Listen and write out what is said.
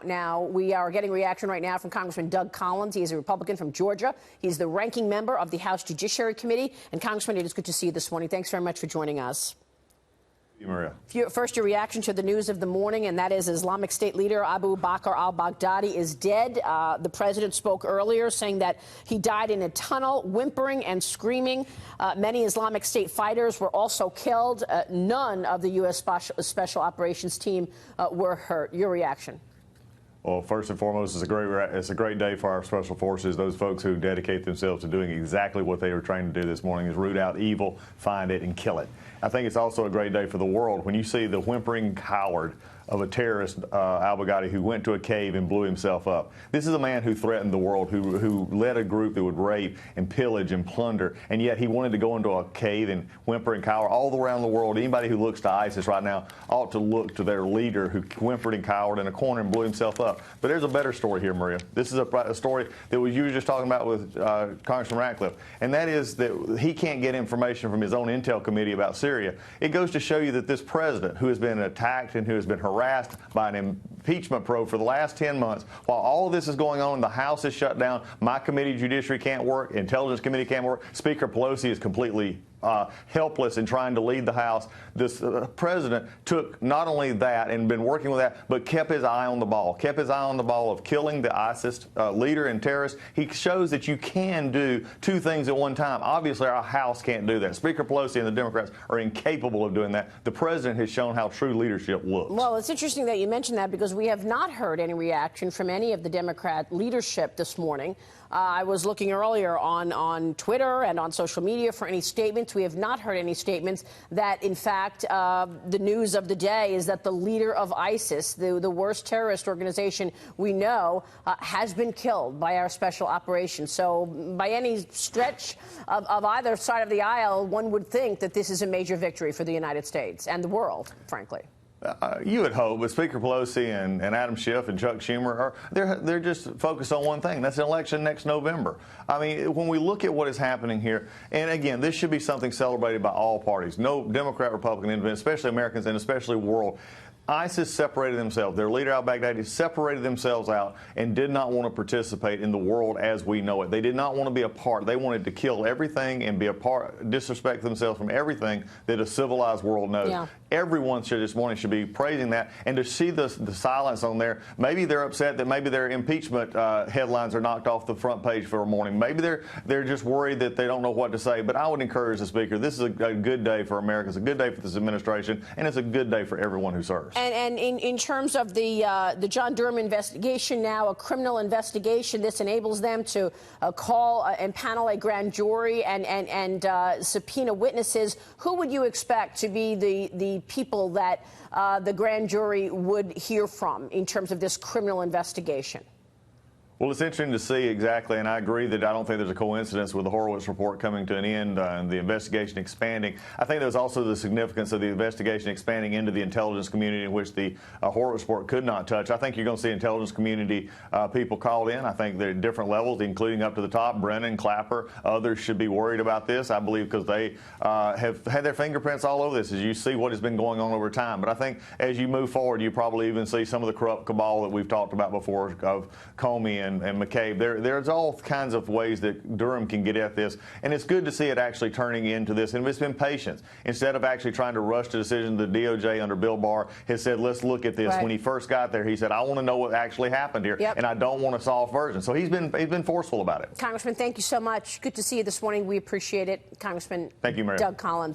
out now. We are getting reaction right now from Congressman Doug Collins. He is a Republican from Georgia. He's the ranking member of the House Judiciary Committee. And Congressman, it is good to see you this morning. Thanks very much for joining us. Thank you, Maria. First, your reaction to the news of the morning, and that is Islamic State leader Abu Bakr al-Baghdadi is dead. The president spoke earlier saying that he died in a tunnel, whimpering and screaming. Many Islamic State fighters were also killed. None of the U.S. Special Operations team were hurt. Your reaction? Well, first and foremost, it's a great day for our special forces. Those folks who dedicate themselves to doing exactly what they were trained to do this morning is root out evil, find it, and kill it. I think it's also a great day for the world when you see the whimpering coward of a terrorist, al-Baghdadi, who went to a cave and blew himself up. This is a man who threatened the world, who led a group that would rape and pillage and plunder, and yet he wanted to go into a cave and whimper and cower all around the world. Anybody who looks to ISIS right now ought to look to their leader who whimpered and cowered in a corner and blew himself up. But there's a better story here, Maria. This is a story that you were just talking about with Congressman Ratcliffe, and that is that he can't get information from his own intel committee about Syria. It goes to show you that this president, who has been attacked and who has been harassed by an impeachment probe for the last 10 months. While all of this is going on, the House is shut down. My committee, Judiciary, can't work. Intelligence Committee can't work. Speaker Pelosi is completely helpless in trying to lead the House. This president took not only that and been working with that, but kept his eye on the ball, of killing the ISIS leader and terrorist. He shows that you can do two things at one time. Obviously, our House can't do that. Speaker Pelosi and the Democrats are incapable of doing that. The president has shown how true leadership looks. Well, it's interesting that you mentioned that because we have not heard any reaction from any of the Democrat leadership this morning. I was looking earlier on Twitter and on social media for any statements. We have not heard any statements that, in fact, the news of the day is that the leader of ISIS, the worst terrorist organization we know, has been killed by our special operations. So by any stretch of either side of the aisle, one would think that this is a major victory for the United States and the world, frankly. You would hope, but Speaker Pelosi and Adam Schiff and Chuck Schumer they're just focused on one thing. That's an election next November. I mean, when we look at what is happening here, and again, this should be something celebrated by all parties, no Democrat, Republican, Independent, especially Americans and especially world. ISIS separated themselves. Their leader, al-Baghdadi, separated themselves out and did not want to participate in the world as we know it. They did not want to be a part. They wanted to kill everything and be a part, disrespect themselves from everything that a civilized world knows. Yeah. Everyone this morning should be praising that. And to see the silence on there, maybe they're upset that maybe their impeachment headlines are knocked off the front page for a morning. Maybe they're just worried that they don't know what to say. But I would encourage the Speaker, this is a good day for America. It's a good day for this administration, and it's a good day for everyone who serves. And in terms of the John Durham investigation now, a criminal investigation, this enables them to call and panel a grand jury and subpoena witnesses. Who would you expect to be the people that the grand jury would hear from in terms of this criminal investigation? Well, it's interesting to see exactly, and I agree that I don't think there's a coincidence with the Horowitz report coming to an end and the investigation expanding. I think there's also the significance of the investigation expanding into the intelligence community in which the Horowitz report could not touch. I think you're going to see intelligence community people called in. I think they're at different levels, including up to the top. Brennan, Clapper, others should be worried about this, I believe, because they have had their fingerprints all over this as you see what has been going on over time. But I think as you move forward, you probably even see some of the corrupt cabal that we've talked about before of Comey and McCabe. There's all kinds of ways that Durham can get at this, and it's good to see it actually turning into this. And it's been patience. Instead of actually trying to rush to decision, the DOJ under Bill Barr has said, let's look at this. Right. When he first got there, he said, I want to know what actually happened here, and I don't want a soft version. So he's been forceful about it. Congressman, thank you so much. Good to see you this morning. We appreciate it. Congressman, thank you, Mary. Doug Collins.